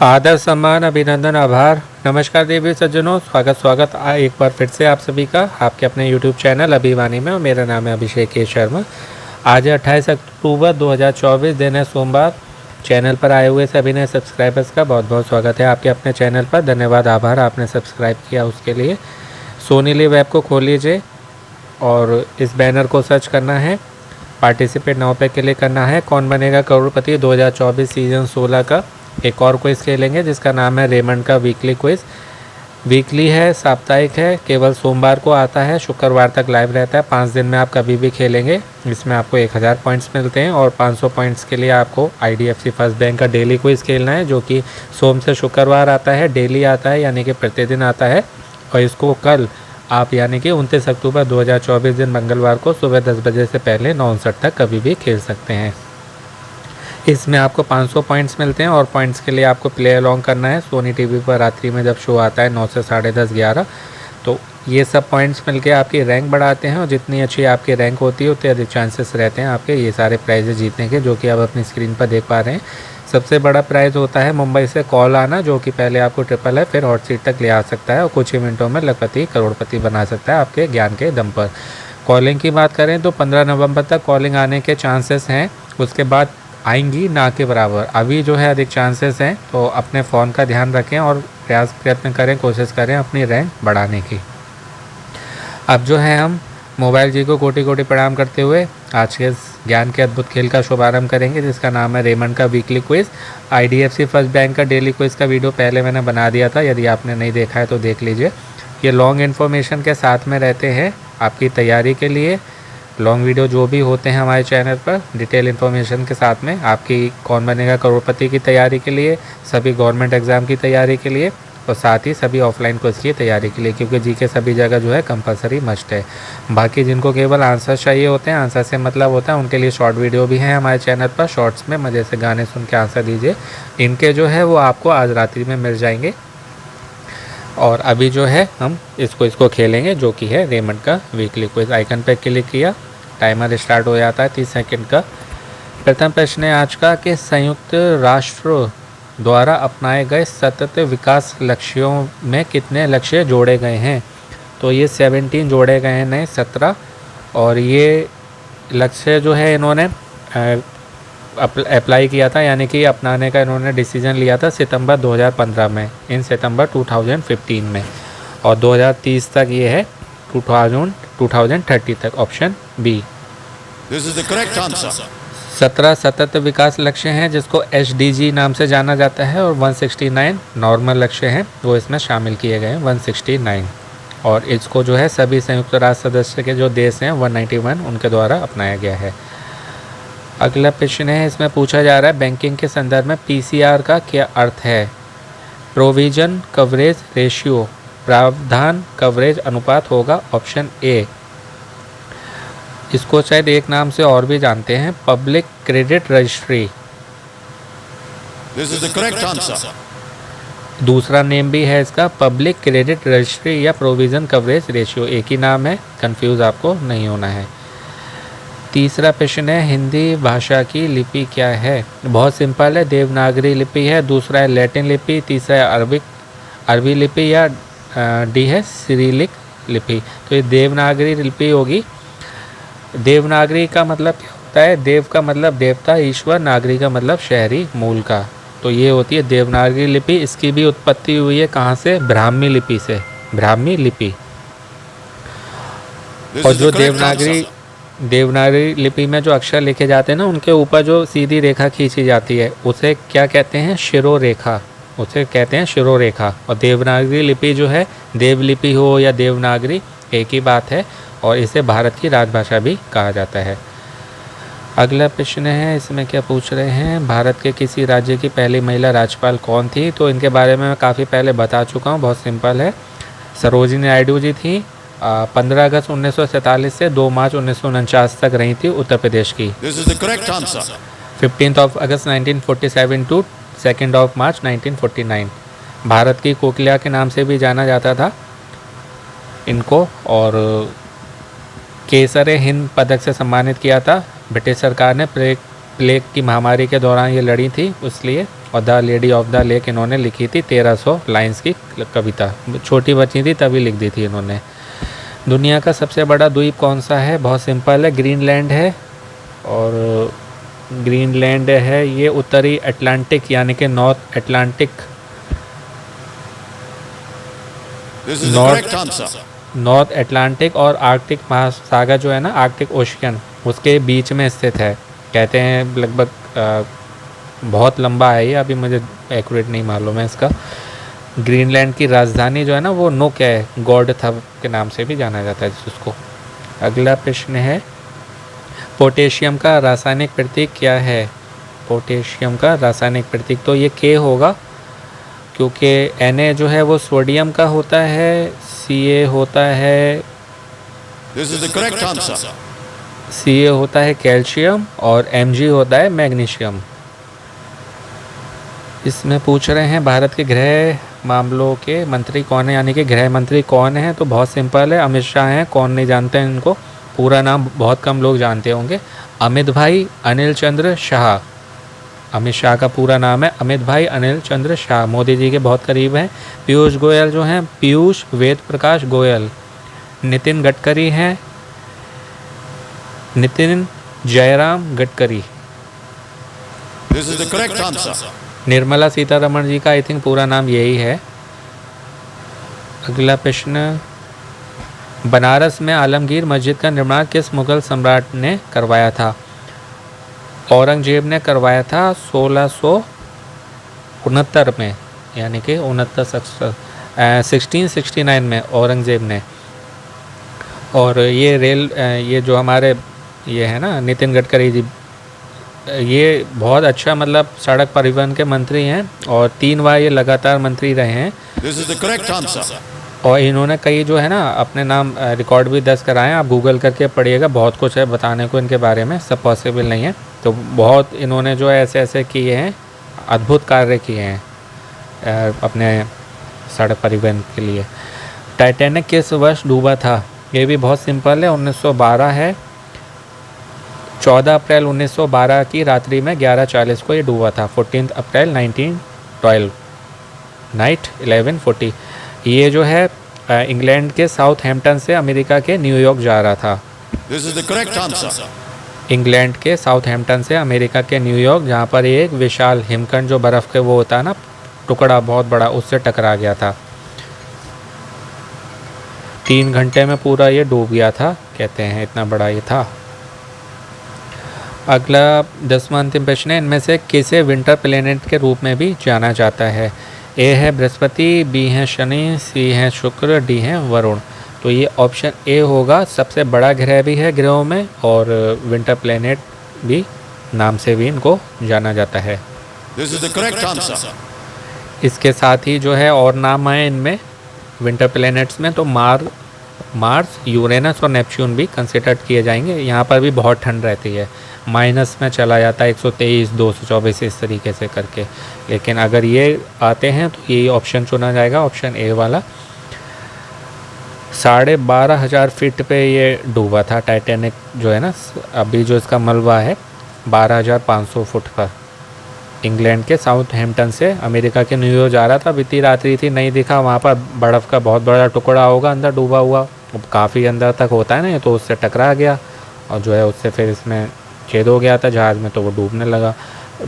आदर सम्मान अभिनंदन आभार। नमस्कार देवी सज्जनों, स्वागत एक बार फिर से आप सभी का आपके अपने YouTube चैनल अभिवानी में। और मेरा नाम है अभिषेक के शर्मा। आज 28 अक्टूबर 2024 दिन है सोमवार। चैनल पर आए हुए सभी नए सब्सक्राइबर्स का बहुत बहुत स्वागत है आपके अपने चैनल पर। धन्यवाद, आभार आपने सब्सक्राइब किया उसके लिए। सोनी लिव ऐप को खोल लीजिए और इस बैनर को सर्च करना है। पार्टिसिपेट नाउ पे क्लिक करना है। कौन बनेगा करोड़पति 2024 सीजन 16 का एक और क्विज़ खेलेंगे जिसका नाम है रेमंड का वीकली क्विज़। वीकली है, साप्ताहिक है, केवल सोमवार को आता है, शुक्रवार तक लाइव रहता है। 5 दिन में आप कभी भी खेलेंगे। इसमें आपको 1000 पॉइंट्स मिलते हैं और 500 पॉइंट्स के लिए आपको IDFC फर्स्ट बैंक का डेली क्विज़ खेलना है, जो कि सोम से शुक्रवार आता है, डेली आता है, यानी कि प्रतिदिन आता है। और इसको कल आप यानी कि 29 अक्टूबर 2024 दिन मंगलवार को सुबह 10 बजे से पहले 9:59 तक कभी भी खेल सकते हैं। इसमें आपको 500 पॉइंट्स मिलते हैं और पॉइंट्स के लिए आपको प्ले अलॉन्ग करना है। सोनी टीवी पर रात्रि में जब शो आता है 9 से 10:30 11, तो ये सब पॉइंट्स मिलके आपकी रैंक बढ़ाते हैं और जितनी अच्छी आपकी रैंक होती है उतने अधिक चांसेस रहते हैं आपके ये सारे प्राइजेज जीतने के, जो कि आप अपनी स्क्रीन पर देख पा रहे हैं। सबसे बड़ा प्राइज़ होता है मुंबई से कॉल आना, जो कि पहले आपको ट्रिपल है, फिर हॉट सीट तक ले आ सकता है और कुछ ही मिनटों में लखपति करोड़पति बना सकता है आपके ज्ञान के दम पर। कॉलिंग की बात करें तो 15 नवंबर तक कॉलिंग आने के चांसेस हैं, उसके बाद आएंगी ना के बराबर। अभी जो है अधिक चांसेस हैं, तो अपने फ़ोन का ध्यान रखें और प्रयत्न करें, कोशिश करें अपनी रैंक बढ़ाने की। अब जो है हम मोबाइल जी को कोटि कोटि प्रणाम करते हुए आज के ज्ञान के अद्भुत खेल का शुभारंभ करेंगे, जिसका नाम है रेमंड का weekly quiz. IDFC first bank का डेली क्विज़ का वीडियो पहले मैंने बना दिया था, यदि आपने नहीं देखा है तो देख लीजिए। ये लॉन्ग इन्फॉर्मेशन के साथ में रहते हैं आपकी तैयारी के लिए। लॉन्ग वीडियो जो भी होते हैं हमारे चैनल पर डिटेल इन्फॉर्मेशन के साथ में आपकी कौन बनेगा करोड़पति की तैयारी के लिए, सभी गवर्नमेंट एग्ज़ाम की तैयारी के लिए और साथ ही सभी ऑफलाइन कोर्स की तैयारी के लिए, क्योंकि जी के सभी जगह जो है कंपलसरी मस्ट है। बाकी जिनको केवल आंसर चाहिए होते हैं, आंसर से मतलब होता है, उनके लिए शॉर्ट वीडियो भी हैं हमारे चैनल पर। शॉर्ट्स में मज़े से गाने सुन के आंसर दीजिए। इनके जो है वो आपको आज रात्रि में मिल जाएंगे। और अभी जो है हम इसको खेलेंगे, जो कि है रेमंड का वीकली क्विज़। आइकन पर क्लिक किया, टाइमर स्टार्ट हो जाता है 30 सेकंड का। प्रथम प्रश्न है आज का कि संयुक्त राष्ट्र द्वारा अपनाए गए सतत विकास लक्ष्यों में कितने लक्ष्य जोड़े गए हैं? तो ये 17 जोड़े गए हैं, नए 17। और ये लक्ष्य जो है इन्होंने अप्लाई किया था, यानी कि अपनाने का इन्होंने डिसीजन लिया था सितंबर 2015 में, इन सितंबर 2015 में। और 2030 तक ये है 2030 तक, option B. This is the correct answer. 17 सतत विकास लक्ष्य हैं, जिसको SDG नाम से जाना जाता है, और 169 नॉर्मल लक्ष्य हैं, वो इसमें शामिल किए गए हैं 169। और इसको जो है सभी संयुक्त राष्ट्र सदस्य के जो देश हैं 191 उनके द्वारा अपनाया गया है। अगला प्रश्न है, इसमें पूछा जा रहा है बैंकिंग के संदर्भ में PCR का क्या अर्थ है? प्रोविजन कवरेज रेशियो, प्रावधान कवरेज अनुपात होगा ऑप्शन ए। इसको शायद एक नाम से और भी जानते हैं, public credit registry. This is the correct answer. दूसरा नेम भी है इसका, पब्लिक क्रेडिट रजिस्ट्री या प्रोविजन कवरेज रेशियो, एक ही नाम है, कंफ्यूज आपको नहीं होना है। तीसरा प्रश्न है, हिंदी भाषा की लिपि क्या है? बहुत सिंपल है, देवनागरी लिपि है, दूसरा है लैटिन लिपि, तीसरा है अरबी लिपि, या डी है सिरिलिक लिपि। तो ये देवनागरी लिपि होगी। देवनागरी का मतलब क्या होता है? देव का मतलब देवता, ईश्वर, नागरी का मतलब शहरी, मूल का। तो ये होती है देवनागरी लिपि। इसकी भी उत्पत्ति हुई है कहाँ से? ब्राह्मी लिपि से, ब्राह्मी लिपि। और जो देवनागरी लिपि में जो अक्षर लिखे जाते हैं ना, उनके ऊपर जो सीधी रेखा खींची जाती है उसे क्या कहते हैं? शिरोरेखा, उसे कहते हैं शिरोरेखा। और देवनागरी लिपि जो है, देवलिपि हो या देवनागरी एक ही बात है, और इसे भारत की राजभाषा भी कहा जाता है। अगला प्रश्न है, इसमें क्या पूछ रहे हैं, भारत के किसी राज्य की पहली महिला राज्यपाल कौन थी? तो इनके बारे में मैं काफ़ी पहले बता चुका हूँ, बहुत सिंपल है, सरोजिनी नायडू जी थी। 15 अगस्त 1947 से 2 मार्च 1949 तक रही थी उत्तर प्रदेश की। This is the correct answer. 15 अगस्त 1947 टू 2 मार्च 1949। भारत की कोकिला के नाम से भी जाना जाता था इनको। और केसर हिंद पदक से सम्मानित किया था ब्रिटिश सरकार ने प्लेग की महामारी के दौरान ये लड़ी थी इसलिए, और the lady of the lake इन्होंने लिखी थी 1300 लाइंस की कविता। छोटी बच्ची थी तभी लिख दी थी इन्होंने। दुनिया का सबसे बड़ा द्वीप कौन सा है? बहुत सिंपल है, ग्रीनलैंड है। और ग्रीनलैंड है ये उत्तरी अटलांटिक यानी कि north Atlantic, This is the correct answer. North Atlantic और आर्कटिक महासागर जो है ना, आर्कटिक ओशियन, उसके बीच में स्थित है। कहते हैं लगभग बहुत लंबा है ये, अभी मुझे एक्यूरेट नहीं मालूम है इसका। ग्रीनलैंड की राजधानी जो है ना वो नुक है, गॉड थब के नाम से भी जाना जाता है जिसको। अगला प्रश्न है, पोटेशियम का रासायनिक प्रतीक क्या है? पोटेशियम का रासायनिक प्रतीक तो ये के होगा, क्योंकि Na जो है वो सोडियम का होता है, Ca होता है, This is the correct answer. Ca होता है कैल्शियम, और Mg होता है मैग्नीशियम। इसमें पूछ रहे हैं भारत के गृह मामलों के मंत्री कौन है, यानी कि गृह मंत्री कौन है? तो बहुत सिंपल है, अमित शाह हैं। कौन नहीं जानते हैं इनको, पूरा नाम बहुत कम लोग जानते होंगे। अमित भाई अनिल चंद्र शाह, अमित शाह का पूरा नाम है अमित भाई अनिल चंद्र शाह, मोदी जी के बहुत करीब हैं। पीयूष गोयल जो हैं पीयूष वेद प्रकाश गोयल। नितिन गडकरी हैं Nitin Jairam Gadkari. This is the correct answer. Nirmala Sitharaman ji का आई थिंक पूरा नाम यही है। अगला प्रश्न, बनारस में आलमगीर मस्जिद का निर्माण किस मुगल सम्राट ने करवाया था? औरंगजेब ने करवाया था 1669 में, यानी कि 1669 में औरंगजेब ने। और ये जो हमारे ये है ना नितिन गडकरी जी, ये बहुत अच्छा मतलब सड़क परिवहन के मंत्री हैं और 3 बार ये लगातार मंत्री रहे हैं। This is the correct answer. और इन्होंने कई जो है ना अपने नाम रिकॉर्ड भी दर्ज कराए हैं। आप गूगल करके पढ़िएगा, बहुत कुछ है बताने को इनके बारे में, सब पॉसिबल नहीं है। तो बहुत इन्होंने जो है ऐसे ऐसे किए हैं, अद्भुत कार्य किए हैं अपने सड़क परिवहन के लिए। टाइटैनिक किस वर्ष डूबा था? ये भी बहुत सिंपल है, 1912 है। 14 अप्रैल 1912 की रात्रि में 11:40 को ये डूबा था। 14 अप्रैल 1912 नाइट 11:40। ये जो है इंग्लैंड के साउथहैम्पटन से अमेरिका के न्यूयॉर्क जा रहा था। This is the correct answer. England के साउथहैम्पटन से अमेरिका के न्यूयॉर्क, जहाँ पर एक विशाल हिमखंड जो बर्फ़ के वो होता है ना टुकड़ा बहुत बड़ा, उससे टकरा गया था। 3 घंटे में पूरा ये डूब गया था, कहते हैं इतना बड़ा ये था। अगला 10वां अंतिम प्रश्न है, इनमें से किसे विंटर प्लेनेट के रूप में भी जाना जाता है? ए है बृहस्पति, बी है शनि, सी है शुक्र, डी है वरुण। तो ये ऑप्शन ए होगा, सबसे बड़ा ग्रह भी है ग्रहों में और विंटर प्लेनेट भी नाम से भी इनको जाना जाता है। This is the correct answer. इसके साथ ही जो है और नाम आए इनमें विंटर प्लेनेट्स में, तो मार्स, यूरेनस और नेपच्यून भी कंसिडर किए जाएंगे। यहाँ पर भी बहुत ठंड रहती है, माइनस में चला जाता है 123, 224 इस तरीके से करके। लेकिन अगर ये आते हैं तो ये ऑप्शन चुना जाएगा, ऑप्शन ए वाला। 12,500 फीट पे ये डूबा था टाइटैनिक जो है ना, अभी जो इसका मलबा है 12,500 फुट पर। इंग्लैंड के साउथहैम्पटन से अमेरिका के न्यूयॉर्क जा रहा था, बीती रात्रि थी, नहीं दिखा। वहाँ पर बर्फ़ का बहुत बड़ा टुकड़ा होगा अंदर डूबा हुआ, काफ़ी अंदर तक होता है ना, तो उससे टकरा गया और जो है उससे फिर इसमें छेद हो गया था जहाज़ में, तो वो डूबने लगा।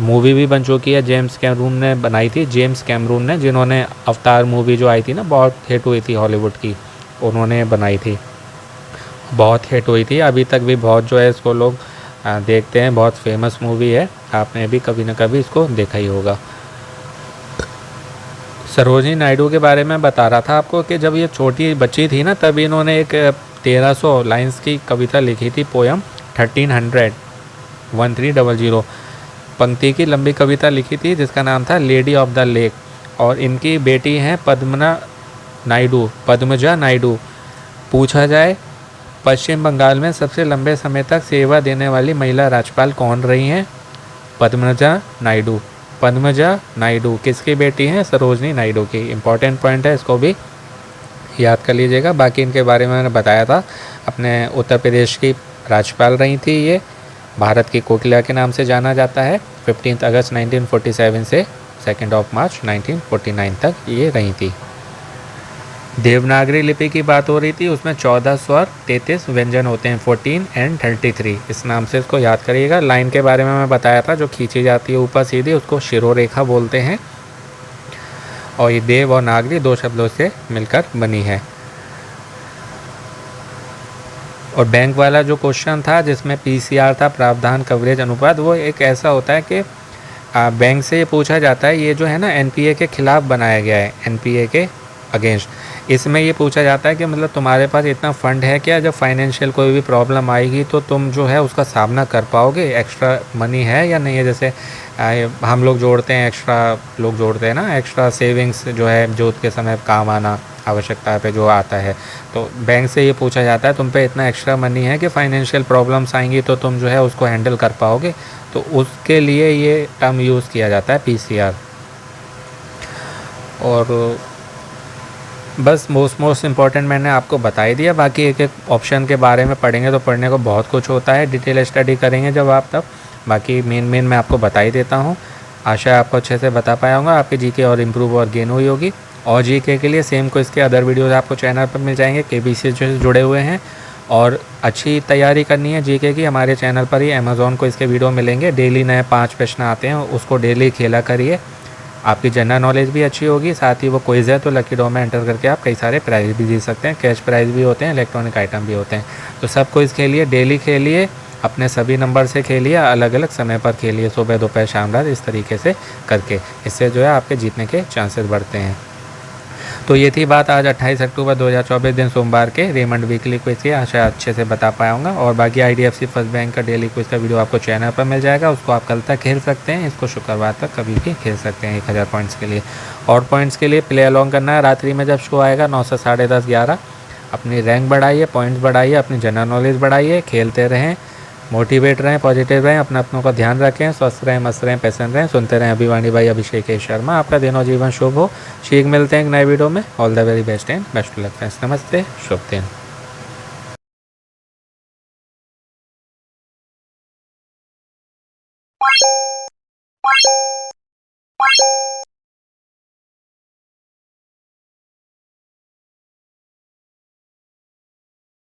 मूवी भी बन चुकी है, जेम्स कैमरून ने बनाई थी, जेम्स कैमरून ने, जिन्होंने अवतार मूवी जो आई थी ना बहुत हिट हुई थी हॉलीवुड की, उन्होंने बनाई थी, बहुत हिट हुई थी। अभी तक भी बहुत जो है इसको लोग देखते हैं, बहुत फेमस मूवी है, आपने भी कभी ना कभी इसको देखा ही होगा। सरोजिनी नायडू के बारे में बता रहा था आपको कि जब ये छोटी बच्ची थी ना तब इन्होंने एक 1300 लाइंस की कविता लिखी थी, पोयम 1300 पंक्ति की लंबी कविता लिखी थी जिसका नाम था लेडी ऑफ द लेक। और इनकी बेटी हैं पद्मजा नायडू। पूछा जाए पश्चिम बंगाल में सबसे लंबे समय तक सेवा देने वाली महिला राज्यपाल कौन रही हैं? पद्मजा नायडू किसकी बेटी हैं? सरोजनी नायडू की। इम्पॉर्टेंट पॉइंट है, इसको भी याद कर लीजिएगा। बाकी इनके बारे में मैंने बताया था, अपने उत्तर प्रदेश की राज्यपाल रही थी ये, भारत की कोकिला के नाम से जाना जाता है। 15 अगस्त 1947 से 2 मार्च 1949 तक ये रही थी। देवनागरी लिपि की बात हो रही थी, उसमें 14 स्वर 33 व्यंजन होते हैं, 14 एंड 33। इस नाम से इसको याद करिएगा। लाइन के बारे में मैं बताया था, जो खींची जाती है ऊपर सीधी उसको शिरोरेखा बोलते हैं। और ये देव और नागरी 2 शब्दों से मिलकर बनी है। और बैंक वाला जो क्वेश्चन था जिसमें पीसीआर था, प्रावधान कवरेज अनुपात, वो एक ऐसा होता है कि बैंक से ये पूछा जाता है, ये जो है ना एनपीए के खिलाफ बनाया गया है, एनपीए के अगेंस्ट। इसमें ये पूछा जाता है कि मतलब तुम्हारे पास इतना फंड है क्या, जब फाइनेंशियल कोई भी प्रॉब्लम आएगी तो तुम जो है उसका सामना कर पाओगे, एक्स्ट्रा मनी है या नहीं है। जैसे हम लोग जोड़ते हैं, एक्स्ट्रा लोग जोड़ते हैं ना, एक्स्ट्रा सेविंग्स जो है जोत के समय काम आना, आवश्यकता पे जो आता है। तो बैंक से ये पूछा जाता है तुम पे इतना एक्स्ट्रा मनी है कि फाइनेंशियल प्रॉब्लम्स आएंगी तो तुम जो है उसको हैंडल कर पाओगे। तो उसके लिए ये टर्म यूज़ किया जाता है पीसीआर। और बस मोस्ट इम्पॉर्टेंट मैंने आपको बता ही दिया। बाकी एक एक ऑप्शन के बारे में पढ़ेंगे तो पढ़ने को बहुत कुछ होता है, डिटेल स्टडी करेंगे जब आप तब। बाकी मेन मैं आपको बता ही देता हूँ। आशा है आपको अच्छे से बता पाया होगा, आपकी जीके और इम्प्रूव और गेन हुई होगी। और जीके के लिए सेम को इसके अदर वीडियोज़ आपको चैनल पर मिल जाएंगे, केबीसी से जुड़े हुए हैं। और अच्छी तैयारी करनी है जीके की, हमारे चैनल पर ही अमेज़ॉन को इसके वीडियो मिलेंगे। डेली नए 5 प्रश्न आते हैं, उसको डेली खेला करिए, आपकी जनरल नॉलेज भी अच्छी होगी। साथ ही वो क्विज़ है तो लकी ड्रॉ में एंटर करके आप कई सारे प्राइज़ भी जीत सकते हैं, कैश प्राइज़ भी होते हैं, इलेक्ट्रॉनिक आइटम भी होते हैं। तो सब क्विज़ खेलिए, डेली खेलिए, अपने सभी नंबर से खेलिए, अलग अलग समय पर खेलिए, सुबह दोपहर शाम रात, इस तरीके से करके। इससे जो है आपके जीतने के चांसेस बढ़ते हैं। तो ये थी बात आज 28 अक्टूबर 2024 दिन सोमवार के रेमंड वीकली क्विज की। आशा अच्छे से बता पाया हूँ। और बाकी आईडीएफसी फर्स्ट बैंक का डेली क्विज का वीडियो आपको चैनल पर मिल जाएगा, उसको आप कल तक खेल सकते हैं, इसको शुक्रवार तक कभी भी खेल सकते हैं 1000 पॉइंट्स के लिए। और पॉइंट्स के लिए प्ले अलॉन्ग करना है रात्रि में जब शो आएगा 9 से 10:30 11। अपनी रैंक बढ़ाइए, पॉइंट्स बढ़ाइए, अपनी जनरल नॉलेज बढ़ाइए, खेलते रहें, मोटिवेट रहें, पॉजिटिव रहें, अपनों का ध्यान रखें, स्वस्थ रहें, मस्त रहें, पैसेंट रहें। सुनते रहें अभिवानी भाई अभिषेक शर्मा। आपका दिन और जीवन शुभ हो। शीघ्र मिलते हैं एक नए वीडियो में। All the very best and best luck friends. नमस्ते, शुभ दिन।